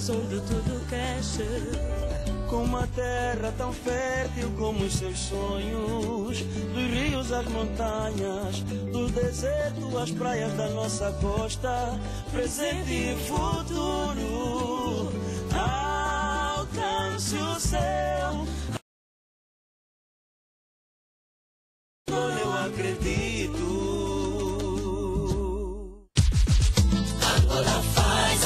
berço onde tudo cresce, com uma terra tão fértil como os seus sonhos, dos rios às montanhas, do deserto às praias da nossa costa, presente e futuro, alcance o céu. Eu acredito. Angola faz,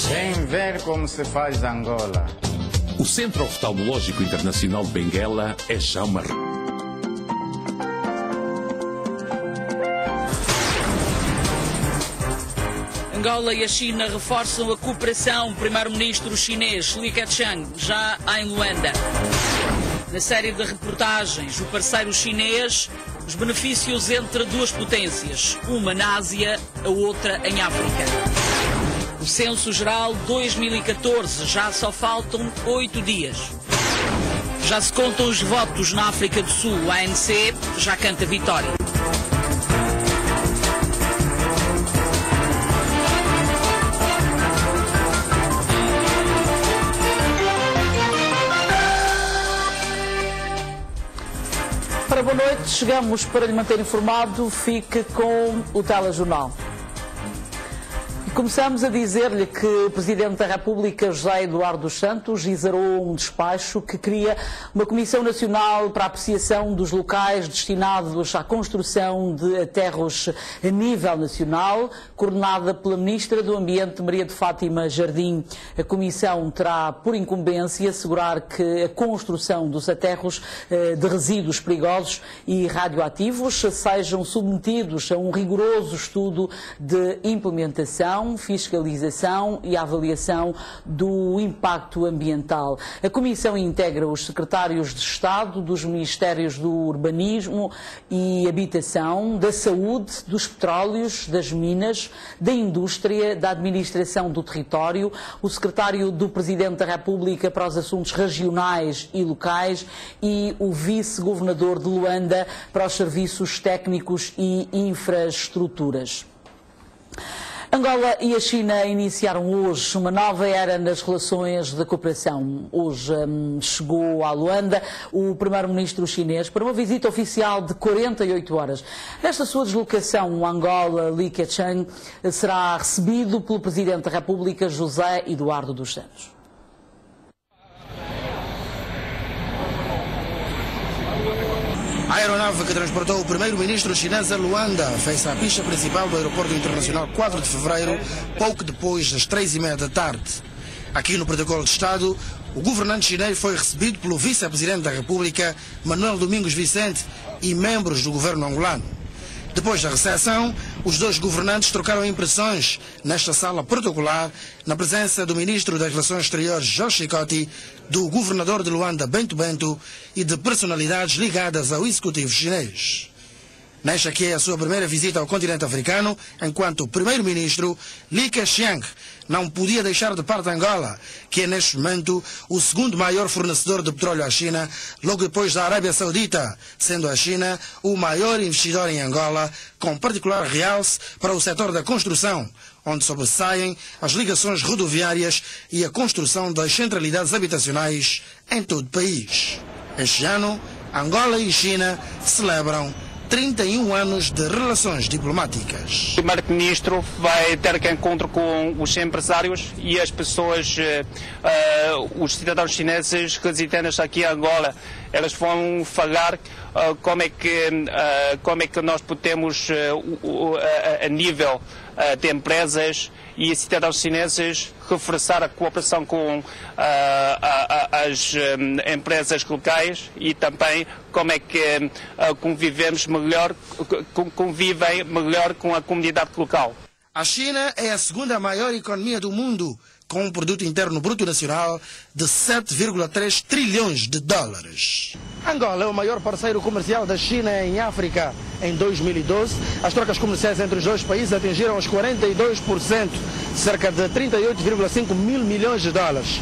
Vem ver como se faz Angola. O Centro Oftalmológico Internacional de Benguela é já uma... Angola e a China reforçam a cooperação. O primeiro-ministro chinês Li Keqiang já em Luanda. Na série de reportagens, o parceiro chinês, os benefícios entre duas potências, uma na Ásia, a outra em África. O Censo Geral 2014, já só faltam 8 dias. Já se contam os votos na África do Sul, a ANC já canta vitória. Para boa noite, chegamos para lhe manter informado, fique com o Telejornal. Começamos a dizer-lhe que o Presidente da República, José Eduardo dos Santos, exarou um despacho que cria uma Comissão Nacional para a apreciação dos locais destinados à construção de aterros a nível nacional, coordenada pela Ministra do Ambiente, Maria de Fátima Jardim. A Comissão terá por incumbência assegurar que a construção dos aterros de resíduos perigosos e radioativos sejam submetidos a um rigoroso estudo de implementação, fiscalização e avaliação do impacto ambiental. A Comissão integra os secretários de Estado dos Ministérios do Urbanismo e Habitação, da Saúde, dos Petróleos, das Minas, da Indústria, da Administração do Território, o secretário do Presidente da República para os Assuntos Regionais e Locais e o vice-governador de Luanda para os Serviços Técnicos e Infraestruturas. Angola e a China iniciaram hoje uma nova era nas relações de cooperação. Hoje chegou a Luanda o primeiro-ministro chinês para uma visita oficial de 48 horas. Nesta sua deslocação, o Angola, Li Keqiang, será recebido pelo Presidente da República, José Eduardo dos Santos. A aeronave que transportou o primeiro-ministro chinês a Luanda fez a pista principal do Aeroporto Internacional 4 de Fevereiro, pouco depois das 3h30 da tarde. Aqui no protocolo de Estado, o governante chinês foi recebido pelo vice-presidente da República, Manuel Domingos Vicente, e membros do governo angolano. Depois da recepção, os dois governantes trocaram impressões nesta sala protocolar, na presença do ministro das Relações Exteriores, Jorge Chikoti, do governador de Luanda, Bento Bento, e de personalidades ligadas ao executivo chinês. Nesta que é a sua primeira visita ao continente africano, enquanto primeiro-ministro, Li Keqiang não podia deixar de parte Angola, que é neste momento o segundo maior fornecedor de petróleo à China, logo depois da Arábia Saudita, sendo a China o maior investidor em Angola, com particular realce para o setor da construção, onde sobressaem as ligações rodoviárias e a construção das centralidades habitacionais em todo o país. Este ano, Angola e China celebram 31 anos de relações diplomáticas. O primeiro-ministro vai ter que encontro com os empresários e as pessoas, os cidadãos chineses residentes aqui em Angola. Elas vão falar como é que nós podemos, a nível de empresas e cidadãos chineses, reforçar a cooperação com as empresas locais e também como é que convivem melhor com a comunidade local. A China é a segunda maior economia do mundo, com um produto interno bruto nacional de 7,3 trilhões de dólares. Angola é o maior parceiro comercial da China em África. Em 2012, as trocas comerciais entre os dois países atingiram os 42%, cerca de 38,5 mil milhões de dólares.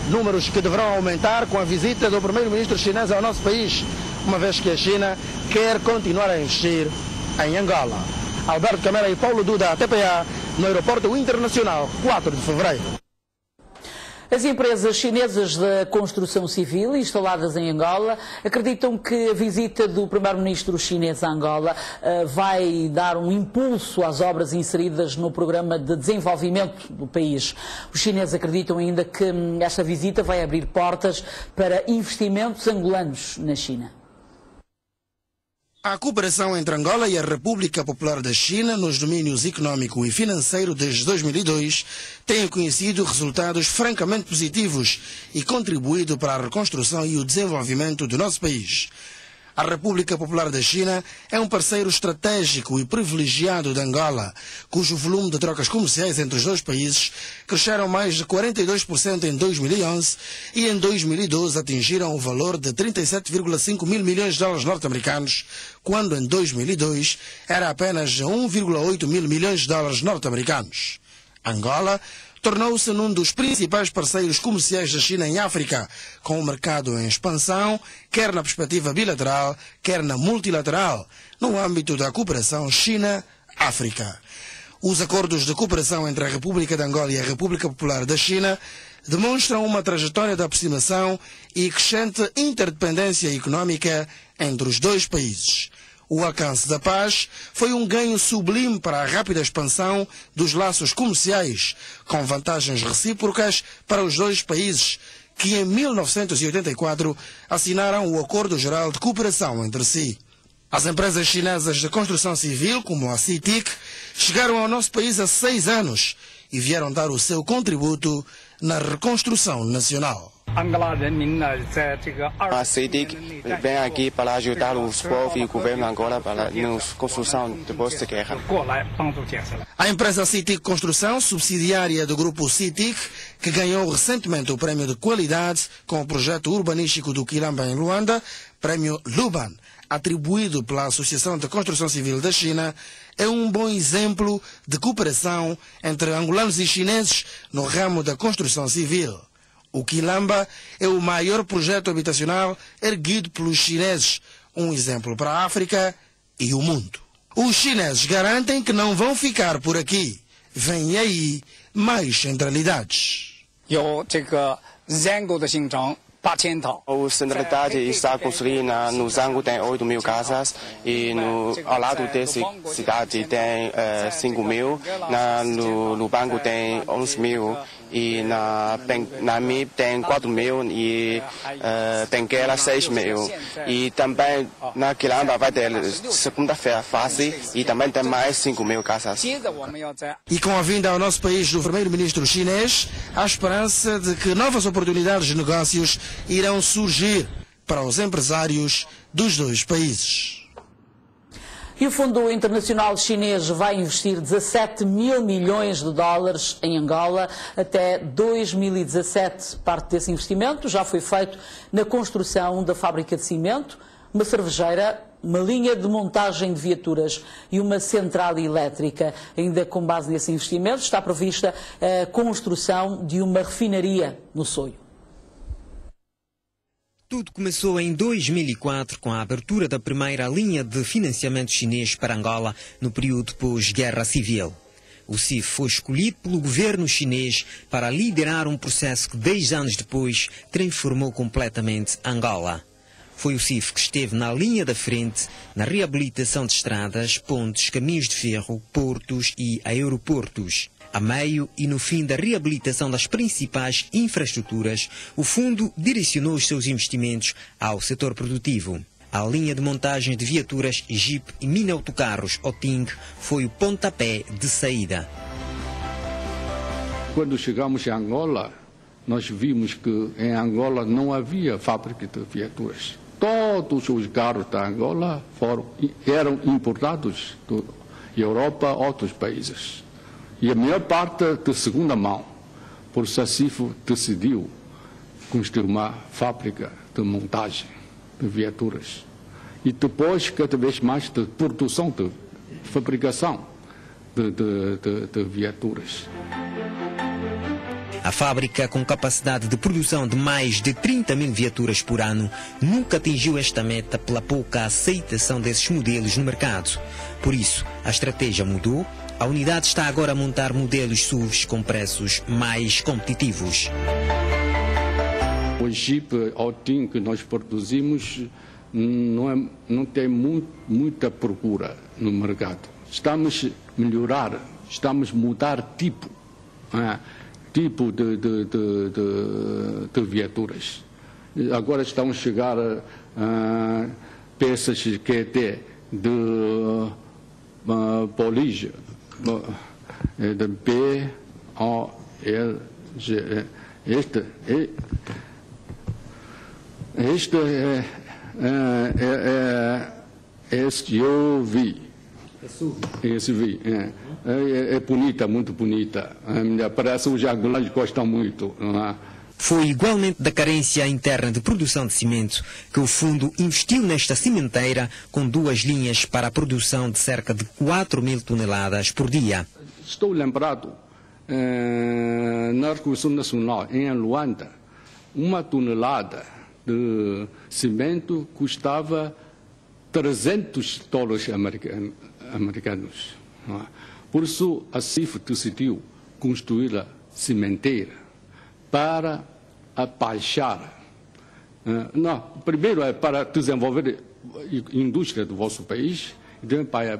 Números que deverão aumentar com a visita do primeiro-ministro chinês ao nosso país, uma vez que a China quer continuar a investir em Angola. Alberto Camara e Paulo Duda, TPA, no Aeroporto Internacional 4 de Fevereiro. As empresas chinesas da construção civil instaladas em Angola acreditam que a visita do primeiro-ministro chinês a Angola vai dar um impulso às obras inseridas no programa de desenvolvimento do país. Os chineses acreditam ainda que esta visita vai abrir portas para investimentos angolanos na China. A cooperação entre Angola e a República Popular da China nos domínios econômico e financeiro desde 2002 tem conhecido resultados francamente positivos e contribuído para a reconstrução e o desenvolvimento do nosso país. A República Popular da China é um parceiro estratégico e privilegiado de Angola, cujo volume de trocas comerciais entre os dois países cresceram mais de 42% em 2011 e em 2012 atingiram o valor de 37,5 mil milhões de dólares norte-americanos, quando em 2002 era apenas 1,8 mil milhões de dólares norte-americanos. Angola tornou-se um dos principais parceiros comerciais da China em África, com o mercado em expansão, quer na perspectiva bilateral, quer na multilateral, no âmbito da cooperação China-África. Os acordos de cooperação entre a República de Angola e a República Popular da China demonstram uma trajetória de aproximação e crescente interdependência econômica entre os dois países. O alcance da paz foi um ganho sublime para a rápida expansão dos laços comerciais, com vantagens recíprocas para os dois países, que em 1984 assinaram o Acordo Geral de Cooperação entre si. As empresas chinesas de construção civil, como a CITIC, chegaram ao nosso país há 6 anos e vieram dar o seu contributo na reconstrução nacional. A CITIC vem aqui para ajudar os povos e o governo de Angola na construção depois da guerra. A empresa CITIC Construção, subsidiária do grupo CITIC, que ganhou recentemente o prémio de qualidade com o projeto urbanístico do Quilamba em Luanda, prémio Luban, atribuído pela Associação de Construção Civil da China, é um bom exemplo de cooperação entre angolanos e chineses no ramo da construção civil. O Quilamba é o maior projeto habitacional erguido pelos chineses, um exemplo para a África e o mundo. Os chineses garantem que não vão ficar por aqui. Vêm aí mais centralidades. A centralidade está construída no Zango, tem 8 mil casas, e ao lado dessa cidade tem 5 mil, no Lubango tem 11 mil, e na MIP tem 4 mil, e Benguela 6 mil. E também na Quilamba vai ter segunda-feira fase, e também tem mais 5 mil casas. E com a vinda ao nosso país do primeiro-ministro chinês, há esperança de que novas oportunidades de negócios irão surgir para os empresários dos dois países. E o Fundo Internacional Chinês vai investir 17 mil milhões de dólares em Angola até 2017. Parte desse investimento já foi feito na construção da fábrica de cimento, uma cervejeira, uma linha de montagem de viaturas e uma central elétrica. Ainda com base nesse investimento está prevista a construção de uma refinaria no Soio. Tudo começou em 2004 com a abertura da primeira linha de financiamento chinês para Angola no período pós-guerra civil. O CIF foi escolhido pelo governo chinês para liderar um processo que 10 anos depois transformou completamente Angola. Foi o CIF que esteve na linha da frente na reabilitação de estradas, pontes, caminhos de ferro, portos e aeroportos. A meio e no fim da reabilitação das principais infraestruturas, o fundo direcionou os seus investimentos ao setor produtivo. A linha de montagem de viaturas, Jeep e mini-autocarros, OTING, foi o pontapé de saída. Quando chegamos em Angola, nós vimos que em Angola não havia fábrica de viaturas. Todos os carros da Angola eram importados da Europa a outros países. E a maior parte de segunda mão. Por isso a CIF decidiu construir uma fábrica de montagem de viaturas. E depois, cada vez mais, de produção, de fabricação de viaturas. A fábrica, com capacidade de produção de mais de 30 mil viaturas por ano, nunca atingiu esta meta pela pouca aceitação desses modelos no mercado. Por isso, a estratégia mudou. A unidade está agora a montar modelos SUVs com preços mais competitivos. O Jeep Altim que nós produzimos não tem muita procura no mercado. Estamos a melhorar, estamos a mudar tipo de viaturas. Agora estamos a chegar a peças QT de Polígia, de B, O, L, G. Este é SUV. SUV, é bonita, muito bonita. Parece os Jaguars gostam muito. Não é? Foi igualmente da carência interna de produção de cimento que o fundo investiu nesta cimenteira com 2 linhas para a produção de cerca de 4 mil toneladas por dia. Estou lembrado, na Reconstrução Nacional, em Luanda, 1 tonelada de cimento custava $300 americanos. Não é? Por isso, a CIF decidiu construir a cimenteira para abaixar. Não, primeiro é para desenvolver a indústria do vosso país e depois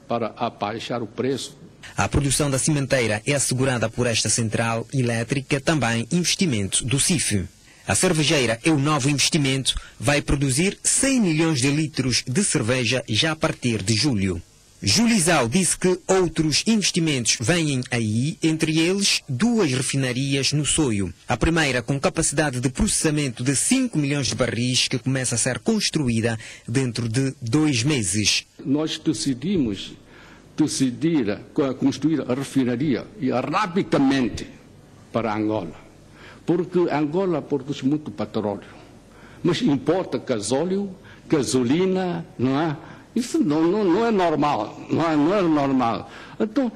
para abaixar o preço. A produção da cimenteira é assegurada por esta central elétrica, também investimento do CIF. A cervejeira é o novo investimento, vai produzir 100 milhões de litros de cerveja já a partir de julho. Julizal disse que outros investimentos vêm aí, entre eles 2 refinarias no Soio. A primeira com capacidade de processamento de 5 milhões de barris, que começa a ser construída dentro de 2 meses. Nós decidimos construir a refinaria e rapidamente para Angola, porque Angola produz muito petróleo, mas importa gasóleo, gasolina, não é? Isso não é normal, não é normal. Então,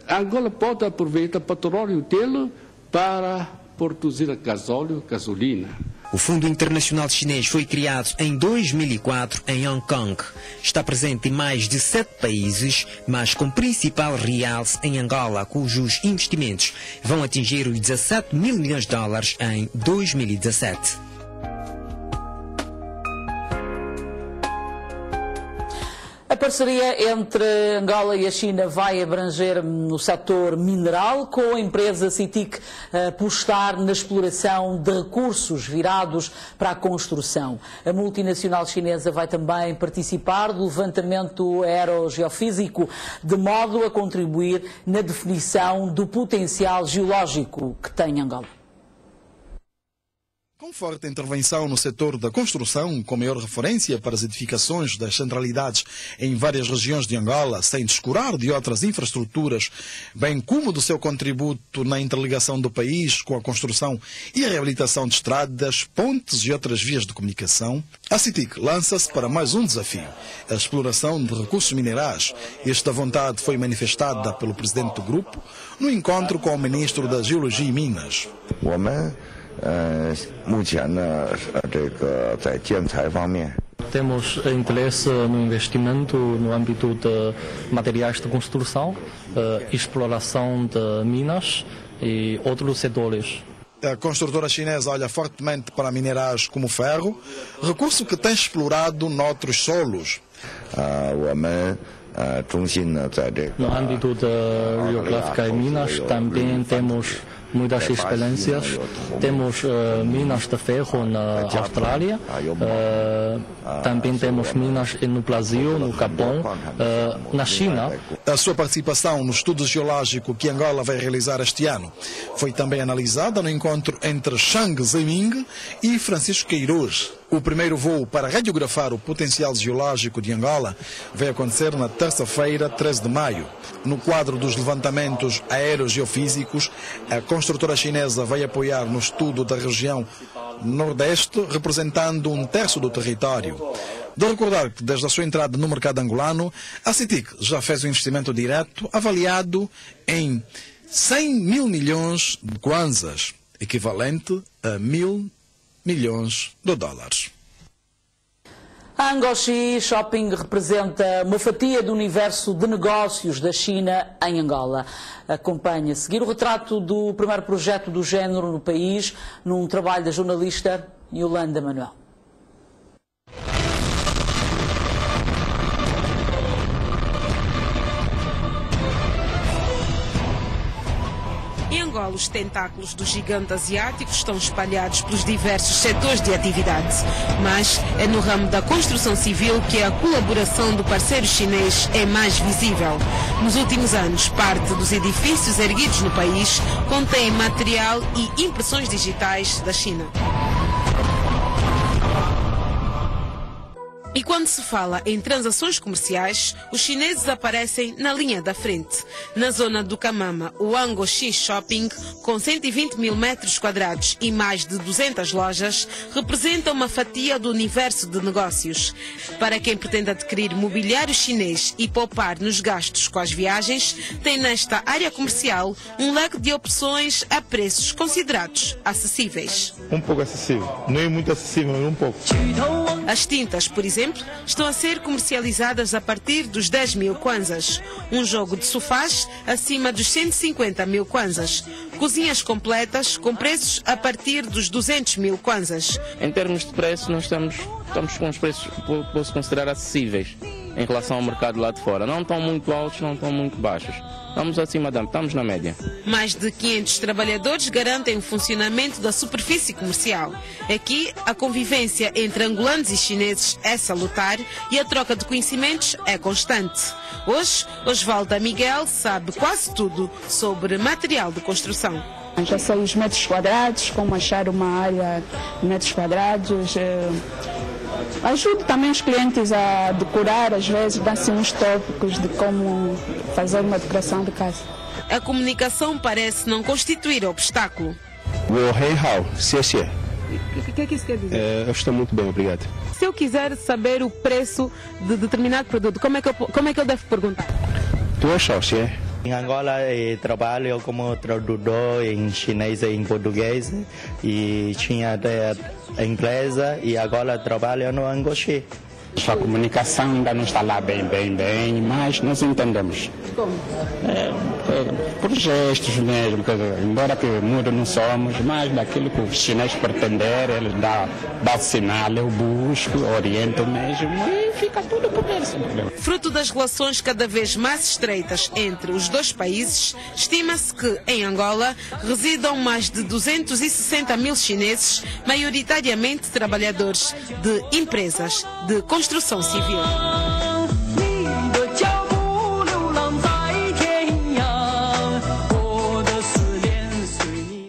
Angola pode aproveitar o petróleo dele para produzir gasóleo, gasolina. O Fundo Internacional Chinês foi criado em 2004 em Hong Kong. Está presente em mais de 7 países, mas com principal realce em Angola, cujos investimentos vão atingir os $17 mil milhões em 2017. A parceria entre Angola e a China vai abranger no setor mineral, com a empresa CITIC a apostar na exploração de recursos virados para a construção. A multinacional chinesa vai também participar do levantamento aerogeofísico, de modo a contribuir na definição do potencial geológico que tem Angola. Com forte intervenção no setor da construção, com maior referência para as edificações das centralidades em várias regiões de Angola, sem descurar de outras infraestruturas, bem como do seu contributo na interligação do país com a construção e a reabilitação de estradas, pontes e outras vias de comunicação, a CITIC lança-se para mais um desafio, a exploração de recursos minerais. Esta vontade foi manifestada pelo presidente do grupo no encontro com o ministro da Geologia e Minas. Temos interesse no investimento no âmbito de materiais de construção, exploração de minas e outros setores. A construtora chinesa olha fortemente para minerais como ferro, recurso que tem explorado noutros solos. No âmbito da geográfica e minas também temos muitas experiências. Temos minas de ferro na Austrália, também temos minas no Brasil, no Japão, na China. A sua participação no estudo geológico que Angola vai realizar este ano foi também analisada no encontro entre Zhang Zeiming e Francisco Queiroz. O primeiro voo para radiografar o potencial geológico de Angola vai acontecer na terça-feira, 13 de maio. No quadro dos levantamentos aerogeofísicos, a construtora chinesa vai apoiar no estudo da região Nordeste, representando 1/3 do território. De recordar que desde a sua entrada no mercado angolano, a CITIC já fez um investimento direto avaliado em 100 mil milhões de kwanzas, equivalente a 1.000 milhões de dólares. A Angoxi Shopping representa uma fatia do universo de negócios da China em Angola. Acompanhe a seguir o retrato do primeiro projeto do género no país, num trabalho da jornalista Yolanda Manuel. Em Angola, os tentáculos do gigante asiático estão espalhados pelos diversos setores de atividade, mas é no ramo da construção civil que a colaboração do parceiro chinês é mais visível. Nos últimos anos, parte dos edifícios erguidos no país contém material e impressões digitais da China. E quando se fala em transações comerciais, os chineses aparecem na linha da frente. Na zona do Camama, o Angoxi Shopping, com 120 mil metros quadrados e mais de 200 lojas, representa uma fatia do universo de negócios. Para quem pretende adquirir mobiliário chinês e poupar nos gastos com as viagens, tem nesta área comercial um leque de opções a preços considerados acessíveis. Um pouco acessível. Não é muito acessível, mas um pouco. As tintas, por exemplo, estão a ser comercializadas a partir dos 10 mil kwanzas. Um jogo de sofás acima dos 150 mil kwanzas. Cozinhas completas com preços a partir dos 200 mil kwanzas. Em termos de preço, nós estamos com os preços que posso considerar acessíveis em relação ao mercado lá de fora. Não estão muito altos, não estão muito baixos. Estamos na média. Mais de 500 trabalhadores garantem o funcionamento da superfície comercial. Aqui, a convivência entre angolanos e chineses é salutar e a troca de conhecimentos é constante. Hoje, Osvaldo Miguel sabe quase tudo sobre material de construção. Já sei os metros quadrados, como achar uma área de metros quadrados. Ajudo também os clientes a decorar, às vezes dá-se uns tópicos de como fazer uma decoração de casa. A comunicação parece não constituir obstáculo. O que isso quer dizer? Eu estou muito bem, obrigado. Se eu quiser saber o preço de determinado produto, como é que eu devo perguntar? Em Angola trabalho como tradutor em chinês e em português e tinha até inglês e agora trabalho no Angoxi. A comunicação ainda não está lá bem, mas nós entendemos. Como? Por gestos mesmo, embora que mudo não somos, mas daquilo que os chineses pretender, eles dá sinal, eu busco, oriento mesmo e fica tudo por eles, sem problema. Fruto das relações cada vez mais estreitas entre os dois países, estima-se que em Angola residam mais de 260 mil chineses, maioritariamente trabalhadores de empresas de construção civil.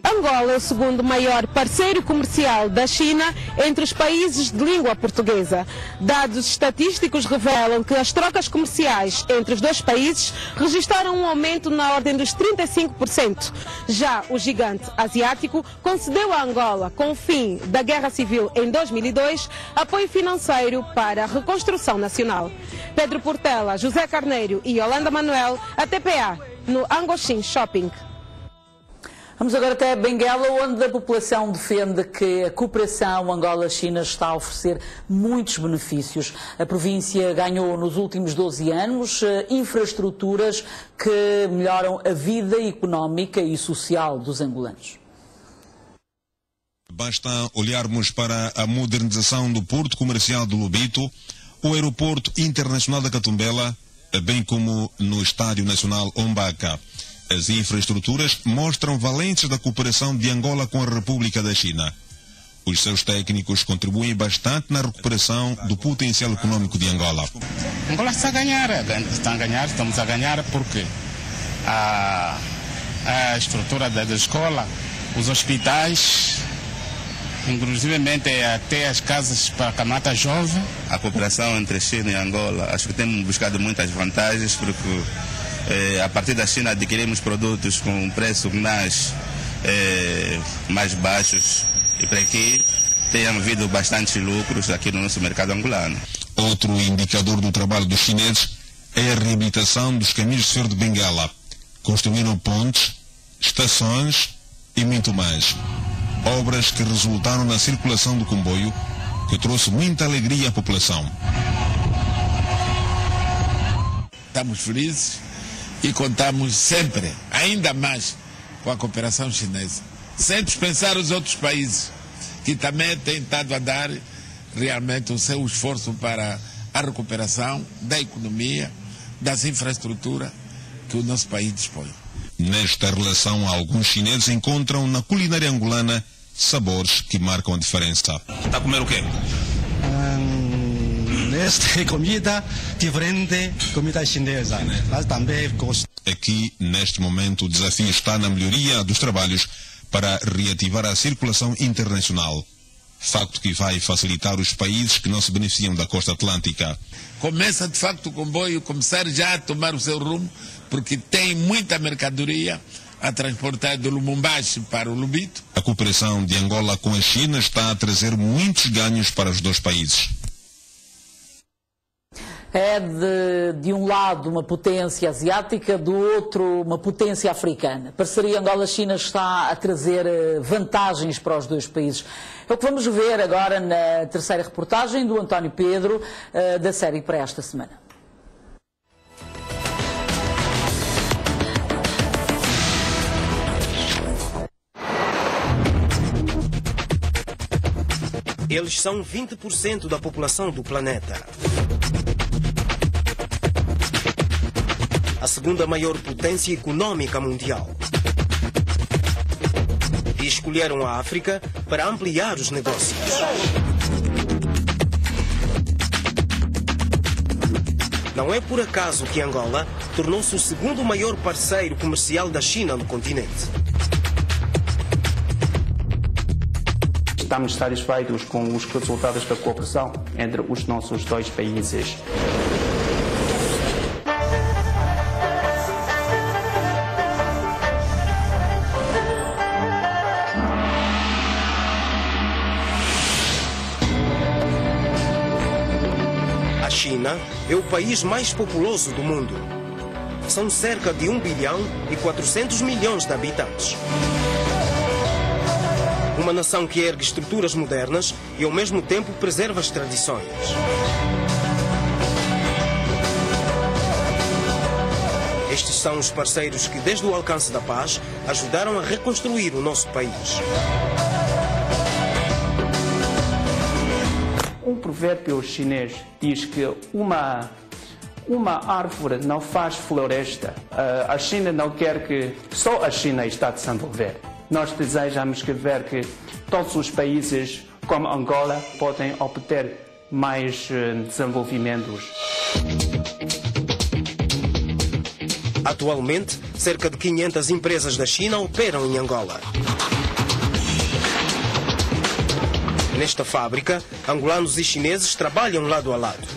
Angola é o segundo maior parceiro comercial da China entre os países de língua portuguesa. Dados estatísticos revelam que as trocas comerciais entre os dois países registraram um aumento na ordem dos 35%. Já o gigante asiático concedeu a Angola, com o fim da Guerra Civil em 2002, apoio financeiro para a reconstrução nacional. Pedro Portela, José Carneiro e Yolanda Manuel, a TPA, no Angoxi Shopping. Vamos agora até Benguela, onde a população defende que a cooperação Angola-China está a oferecer muitos benefícios. A província ganhou nos últimos 12 anos infraestruturas que melhoram a vida económica e social dos angolanos. Basta olharmos para a modernização do Porto Comercial do Lobito, o Aeroporto Internacional da Catumbela, bem como no Estádio Nacional Ombaka. As infraestruturas mostram valências da cooperação de Angola com a República da China. Os seus técnicos contribuem bastante na recuperação do potencial econômico de Angola. Angola está a ganhar, estamos a ganhar porque a estrutura da escola, os hospitais, inclusive até as casas para a camada jovem. A cooperação entre China e Angola, acho que temos buscado muitas vantagens porque a partir da China adquirimos produtos com um preço mais baixos e para que tenham havido bastantes lucros aqui no nosso mercado angolano. Outro indicador do trabalho dos chineses é a reabilitação dos caminhos de ferro de Benguela. Construíram pontes, estações e muito mais. Obras que resultaram na circulação do comboio, que trouxe muita alegria à população. Estamos felizes e contamos sempre, ainda mais, com a cooperação chinesa. Sem dispensar os outros países, que também têm estado a dar realmente o seu esforço para a recuperação da economia, das infraestruturas que o nosso país dispõe. Nesta relação, alguns chineses encontram na culinária angolana sabores que marcam a diferença. Está a comer o quê? Esta comida diferente, comida chinesa, mas também gosto. Aqui, neste momento, o desafio está na melhoria dos trabalhos para reativar a circulação internacional. Facto que vai facilitar os países que não se beneficiam da costa atlântica. Começa, de facto, o comboio começar já a tomar o seu rumo, porque tem muita mercadoria a transportar do Lumumbashi para o Lubito. A cooperação de Angola com a China está a trazer muitos ganhos para os dois países. É de um lado uma potência asiática, do outro uma potência africana. A parceria Angola-China está a trazer vantagens para os dois países. É o que vamos ver agora na terceira reportagem do António Pedro, da série para esta semana. Eles são 20% da população do planeta. A segunda maior potência econômica mundial. E escolheram a África para ampliar os negócios. Não é por acaso que Angola tornou-se o segundo maior parceiro comercial da China no continente. Estamos satisfeitos com os resultados da cooperação entre os nossos dois países. A China é o país mais populoso do mundo. São cerca de 1 bilhão e 400 milhões de habitantes. Uma nação que ergue estruturas modernas e ao mesmo tempo preserva as tradições. Estes são os parceiros que, desde o alcance da paz, ajudaram a reconstruir o nosso país. Um provérbio chinês diz que uma árvore não faz floresta. A China não quer que só a China está a desenvolver. Nós desejamos ver que todos os países, como Angola, podem obter mais desenvolvimentos. Atualmente, cerca de 500 empresas da China operam em Angola. Nesta fábrica, angolanos e chineses trabalham lado a lado.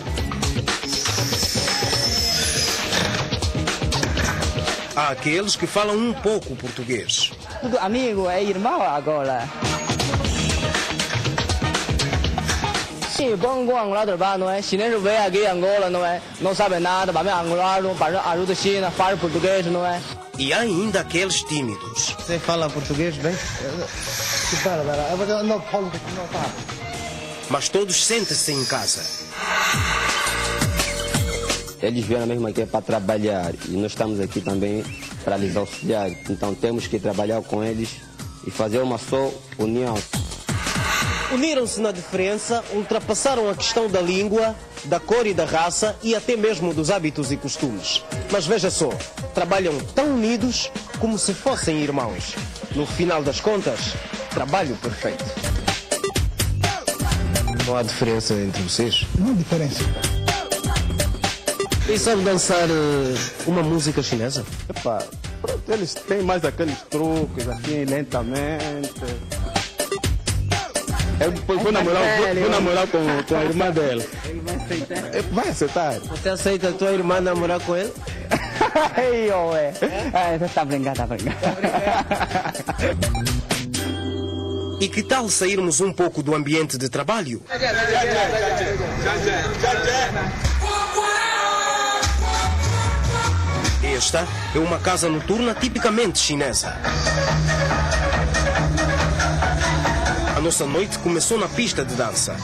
Há aqueles que falam um pouco português. Tudo amigo, é irmão agora. Sim, bom com Angola trabalhar, não é? Chinês vem aqui em Angola, não é? Não sabe nada, vai angolano, ajuda a China, fala português, não é? E há ainda aqueles tímidos. Você fala português bem? Não falo, não falo. Mas todos sentem-se em casa. Eles vieram mesmo aqui para trabalhar e nós estamos aqui também para lhes auxiliar. Então temos que trabalhar com eles e fazer uma só união. Uniram-se na diferença, ultrapassaram a questão da língua, da cor e da raça e até mesmo dos hábitos e costumes. Mas veja só, trabalham tão unidos como se fossem irmãos. No final das contas, trabalho perfeito. Não há diferença entre vocês? Não há diferença. E sabe dançar uma música chinesa? Epá, eles têm mais aqueles truques, assim, lentamente. Eu depois vou namorar com a irmã dela. Ele vai aceitar? Vai aceitar. Você aceita a tua irmã namorar com ele? Ei, ué. Tá brincando, tá brincando. E que tal sairmos um pouco do ambiente de trabalho? Esta é uma casa noturna tipicamente chinesa. A nossa noite começou na pista de dança.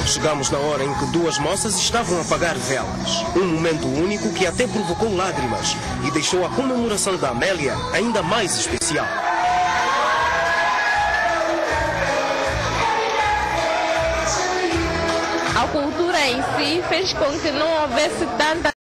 Chegamos na hora em que duas moças estavam a apagar velas. Um momento único que até provocou lágrimas e deixou a comemoração da Amélia ainda mais especial. A cultura em si fez com que não houvesse tanta